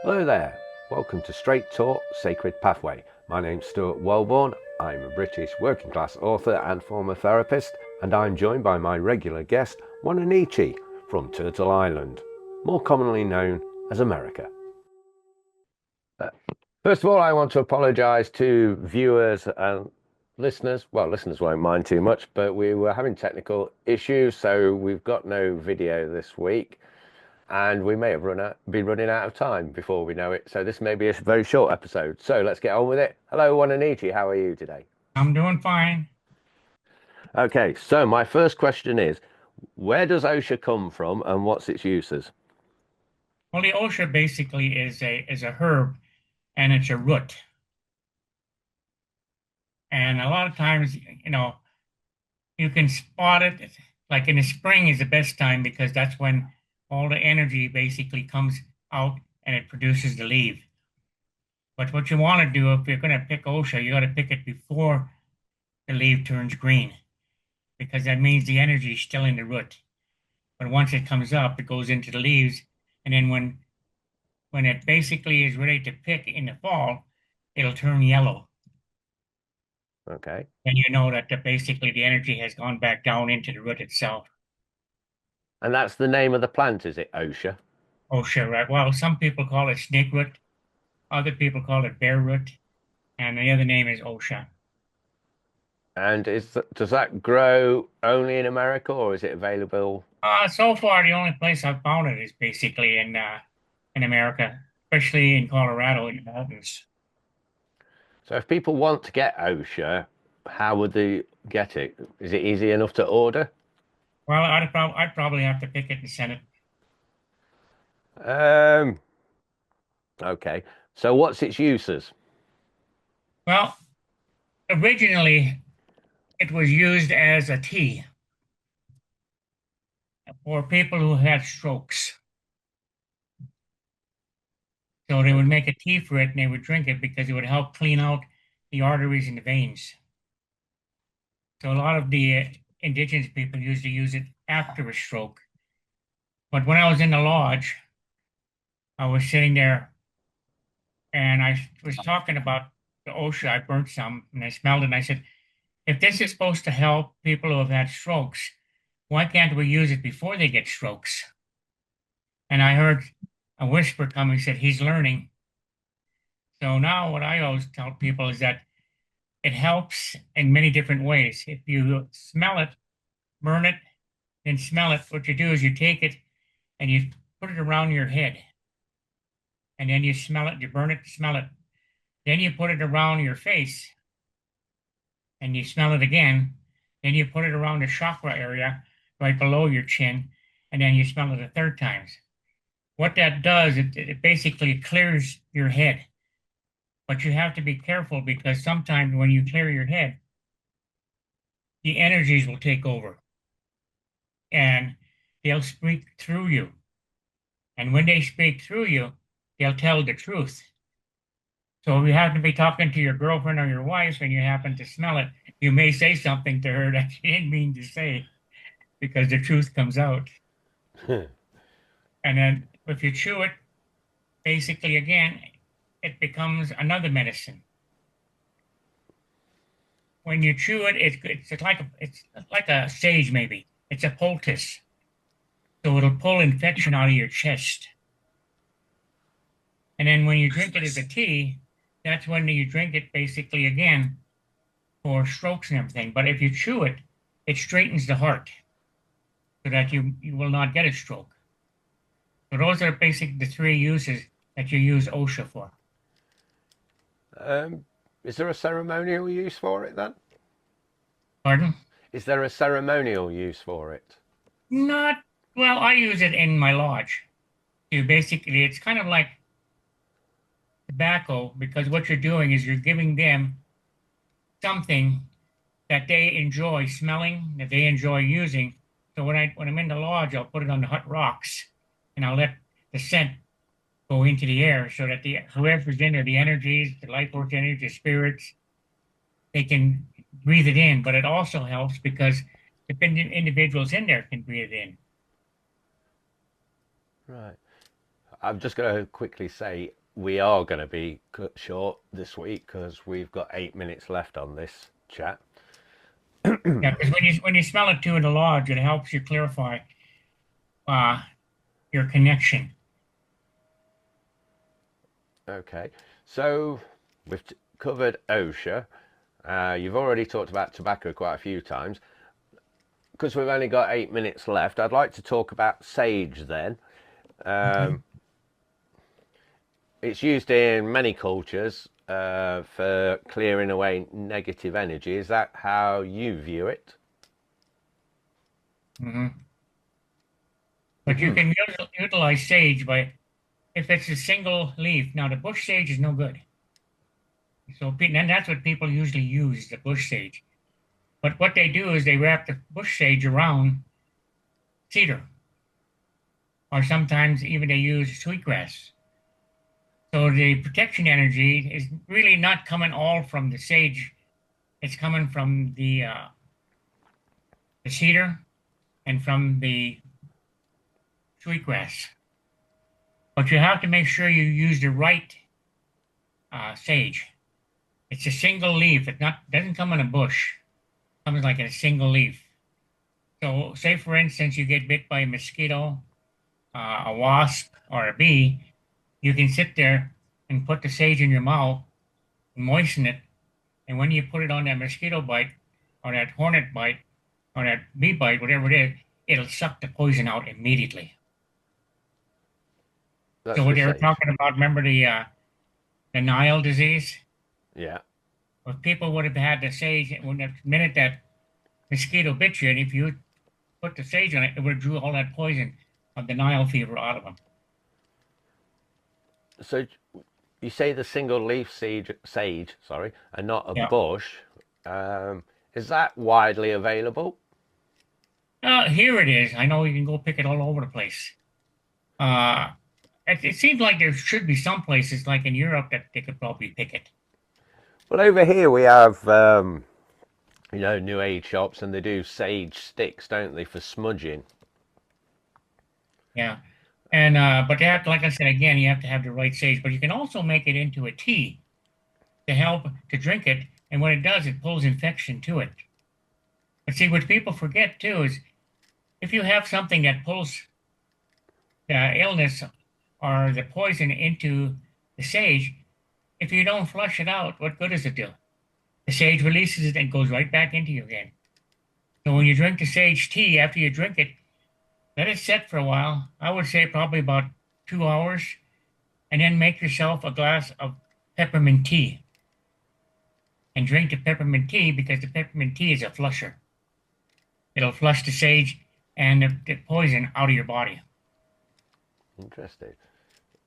Hello there, welcome to Straight Talk Sacred Pathway. My name's Stuart Wellborn, I'm a British working class author and former therapist, and I'm joined by my regular guest, Wananichi from Turtle Island, more commonly known as America. First of all, I want to apologise to viewers and listeners. Well, listeners won't mind too much, but we were having technical issues, so we've got no video this week. And we may have been running out of time before we know it. So this may be a very short episode. So let's get on with it. Hello, Wananichi. How are you today? I'm doing fine. Okay, so my first question is, where does Osha come from and what's its uses? Well, the Osha basically is a herb and it's a root. And a lot of times, you can spot it. Like in the spring is the best time because that's when all the energy basically comes out and it produces the leaf. But what you want to do if you're going to pick Osha, you got to pick it before the leaf turns green because that means the energy is still in the root. But once it comes up, it goes into the leaves, and then when it basically is ready to pick in the fall, it'll turn yellow. Okay. And you know that basically the energy has gone back down into the root itself. And that's the name of the plant, is it, Osha? Oh, sure, right. Well, some people call it snake root, other people call it bear root, and the other name is Osha. And does that grow only in America or is it available? So far, the only place I've found it is basically in America, especially in Colorado in the mountains. So if people want to get Osha, how would they get it? Is it easy enough to order? Well, I'd probably have to pick it and send it. Um, okay. So what's its uses? Well, originally it was used as a tea for people who had strokes. So they would make a tea for it and they would drink it because it would help clean out the arteries and the veins. So a lot of the indigenous people used to use it after a stroke. But when I was in the lodge, I was sitting there and I was talking about the OSHA. I burnt some and I smelled it and I said, if this is supposed to help people who have had strokes, why can't we use it before they get strokes? And I heard a whisper coming, said, he's learning. So now what I always tell people is that it helps in many different ways. If you smell it, burn it, then smell it, what you do is you take it and you put it around your head. And then you smell it, you burn it, smell it. Then you put it around your face and you smell it again. Then you put it around the chakra area right below your chin, and then you smell it a third time. What that does, it basically clears your head. But you have to be careful because sometimes when you clear your head, the energies will take over and they'll speak through you. And when they speak through you, they'll tell the truth. So if you happen to be talking to your girlfriend or your wife and you happen to smell it, you may say something to her that you didn't mean to say because the truth comes out. And then if you chew it, basically again, it becomes another medicine. When you chew it, it's like a sage maybe. It's a poultice. So it'll pull infection out of your chest. And then when you drink it as a tea, that's when you drink it basically again for strokes and everything. But if you chew it, it straightens the heart so that you will not get a stroke. So those are basically the three uses that you use OSHA for. Um, is there a ceremonial use for it then? Pardon? Is there a ceremonial use for it? Not, well, I use it in my lodge. You basically, it's kind of like tobacco because what you're doing is you're giving them something that they enjoy smelling, that they enjoy using. So when I'm in the lodge, I'll put it on the hot rocks and I'll let the scent go into the air so that the whoever's in there, the energies, the life force energies, the spirits, they can breathe it in. But it also helps because the individuals in there can breathe it in. Right. I'm just going to quickly say we are going to be cut short this week because we've got 8 minutes left on this chat. Yeah, because when you smell it too in the lodge, it helps you clarify uh, your connection. Okay, so we've covered OSHA. You've already talked about tobacco quite a few times. Because we've only got 8 minutes left, I'd like to talk about sage then. Okay. It's used in many cultures for clearing away negative energy. Is that how you view it? Hmm. But you can utilize sage by if it's a single leaf. Now the bush sage is no good. So and that's what people usually use, the bush sage. But what they do is they wrap the bush sage around cedar, or sometimes even they use sweetgrass. So the protection energy is really not coming all from the sage. It's coming from the cedar and from the sweetgrass. But you have to make sure you use the right sage. It's a single leaf. It not doesn't come in a bush. It comes like in a single leaf. So, say for instance, you get bit by a mosquito, a wasp, or a bee, you can sit there and put the sage in your mouth, moisten it, and when you put it on that mosquito bite, or that hornet bite, or that bee bite, whatever it is, it'll suck the poison out immediately. So That's what with they were sage. talking about, remember the Nile disease? Yeah. If people would have had the sage, when the minute that mosquito bit you, and if you put the sage on it, it would have drew all that poison of the Nile fever out of them. So you say the single leaf sage, sorry, and not a Yeah. bush. Is that widely available? Here it is. I know you can go pick it all over the place. Uh, it seems like there should be some places, like in Europe, that they could probably pick it. Well, over here we have, new age shops, and they do sage sticks, don't they, for smudging? Yeah. And but they have to, like I said again, you have to have the right sage. But you can also make it into a tea to help to drink it. And what it does, it pulls infection to it. But see, what people forget too is if you have something that pulls the illness or the poison into the sage, if you don't flush it out, what good does it do? The sage releases it and goes right back into you again. So when you drink the sage tea, after you drink it, let it set for a while. I would say probably about 2 hours, and then make yourself a glass of peppermint tea and drink the peppermint tea because the peppermint tea is a flusher. It'll flush the sage and the poison out of your body. Interesting.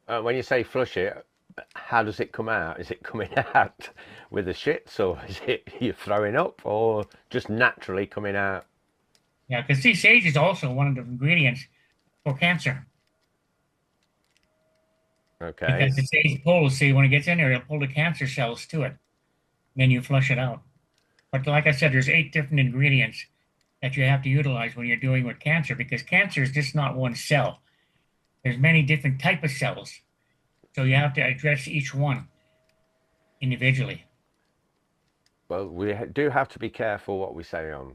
When you say flush it, how does it come out? Is it coming out with the shits, or is it you throwing up, or just naturally coming out? Yeah, because see, sage is also one of the ingredients for cancer Okay. because the sage pulls, see, when it gets in there, it'll pull the cancer cells to it. Then you flush it out. But like I said, there's 8 different ingredients that you have to utilize when you're doing with cancer because cancer is just not one cell. There's many different type of cells. So you have to address each one individually. Well, we do have to be careful what we say on,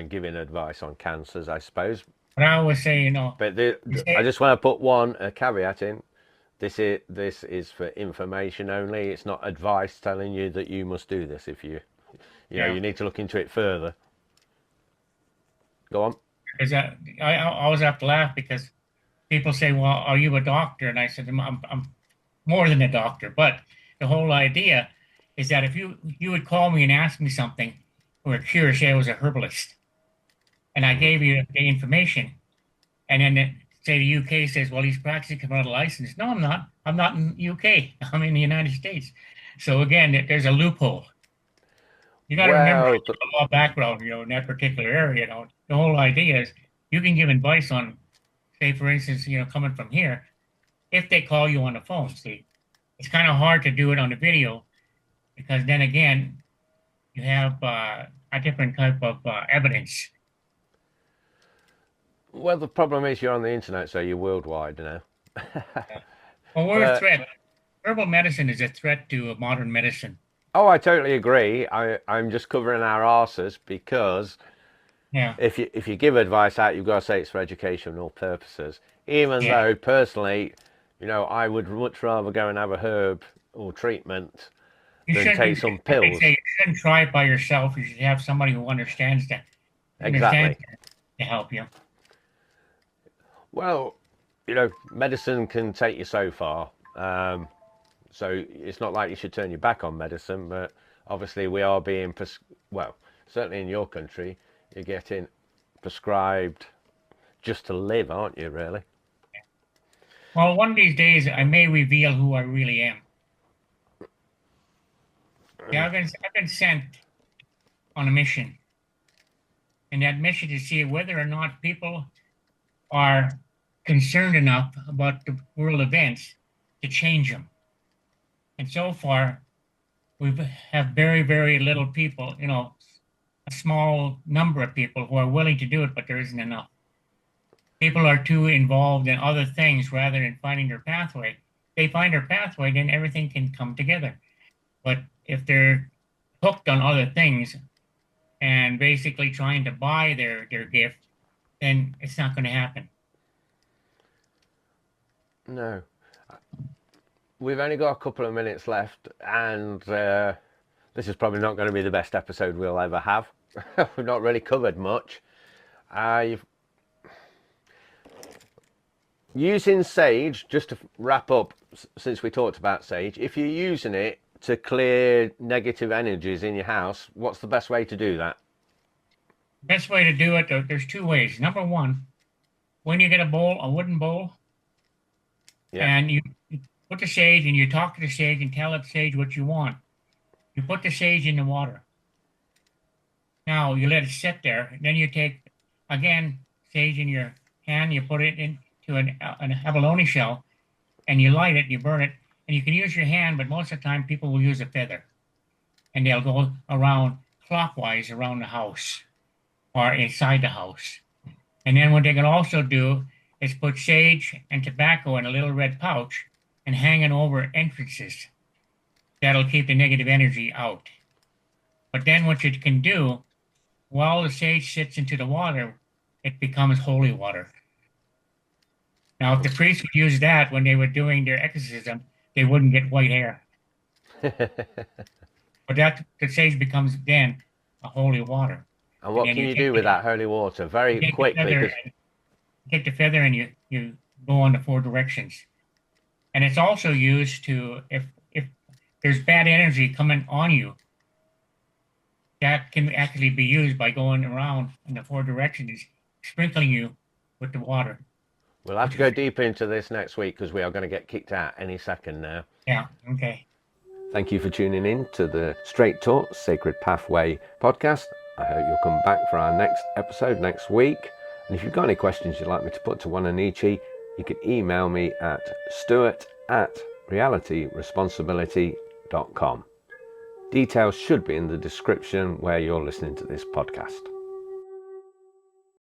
giving advice on cancers, I suppose. But I always say, But you I say, just want to put one a caveat in. This is for information only. It's not advice telling you that you must do this. If yeah, you need to look into it further. Go on. because I always have to laugh because people say, "Well, are you a doctor?" And I said, I'm more than a doctor." But the whole idea is that if you would call me and ask me something for a cure, say I was a herbalist, and I Mhm. gave you the information, and then say the UK says, "Well, he's practicing without a license." No, I'm not. I'm not in UK. I'm in the United States. So again, there's a loophole. You got to remember Well, the law background, in that particular area. The whole idea is you can give advice on, say, for instance, coming from here, if they call you on the phone. See, it's kind of hard to do it on the video because then again, you have a different type of evidence. the problem is you're on the internet, so you're worldwide now. Well, we're a But threat. Herbal medicine is a threat to modern medicine. oh, I totally agree. I'm just covering our arses because Yeah, if you give advice out, you've got to say it's for educational purposes. Even yeah. though personally, I would much rather go and have a herb or treatment You than take shouldn't, some like they say, pills. you shouldn't try it by yourself. You should have somebody who understands Exactly. to help you. Well, medicine can take you so far. So it's not like you should turn your back on medicine, but obviously we are being, well, certainly in your country, you're getting prescribed just to live, aren't you, really? Well, one of these days, I may reveal who I really am. Yeah, I've been sent on a mission, and that mission is to see whether or not people are concerned enough about the world events to change them. And so far, we have very, very little people, a small number of people who are willing to do it, but there isn't enough. People are too involved in other things rather than finding their pathway. If they find their pathway, then everything can come together. But if they're hooked on other things and basically trying to buy their gift, then it's not going to happen. No. We've only got a couple of minutes left, and this is probably not going to be the best episode we'll ever have. We've not really covered much. You've using sage, just to wrap up, since we talked about sage, if you're using it to clear negative energies in your house, what's the best way to do that? Best way to do it, there's two ways. Number one, when you get a wooden bowl, Yeah. and you put the sage and you talk to the sage and tell it sage what you want. You put the sage in the water. Now you let it sit there. Then you take, again, sage in your hand, you put it into an abalone shell, and you light it, you burn it, and you can use your hand, but most of the time people will use a feather. And they'll go around clockwise around the house or inside the house. And then what they can also do is put sage and tobacco in a little red pouch and hang it over entrances. That'll keep the negative energy out. But then what you can do, while the sage sits into the water, it becomes holy water. Now, if the priests would use that when they were doing their exorcism, they wouldn't get white hair. But that the sage becomes then a holy water. And And what then can you do with that holy water you very take the quickly? feather Because and take the feather and you go on the four directions. And it's also used to if there's bad energy coming on you, that can actually be used by going around in the four directions, sprinkling you with the water. we'll have Which to is go deeper into this next week because we are going to get kicked out any second now. yeah, okay. Thank you for tuning in to the Straight Talk Sacred Pathway podcast. I hope you'll come back for our next episode next week. And if you've got any questions you'd like me to put to Wananichi, you can email me at stuart@realityresponsibility.com. Details should be in the description where you're listening to this podcast.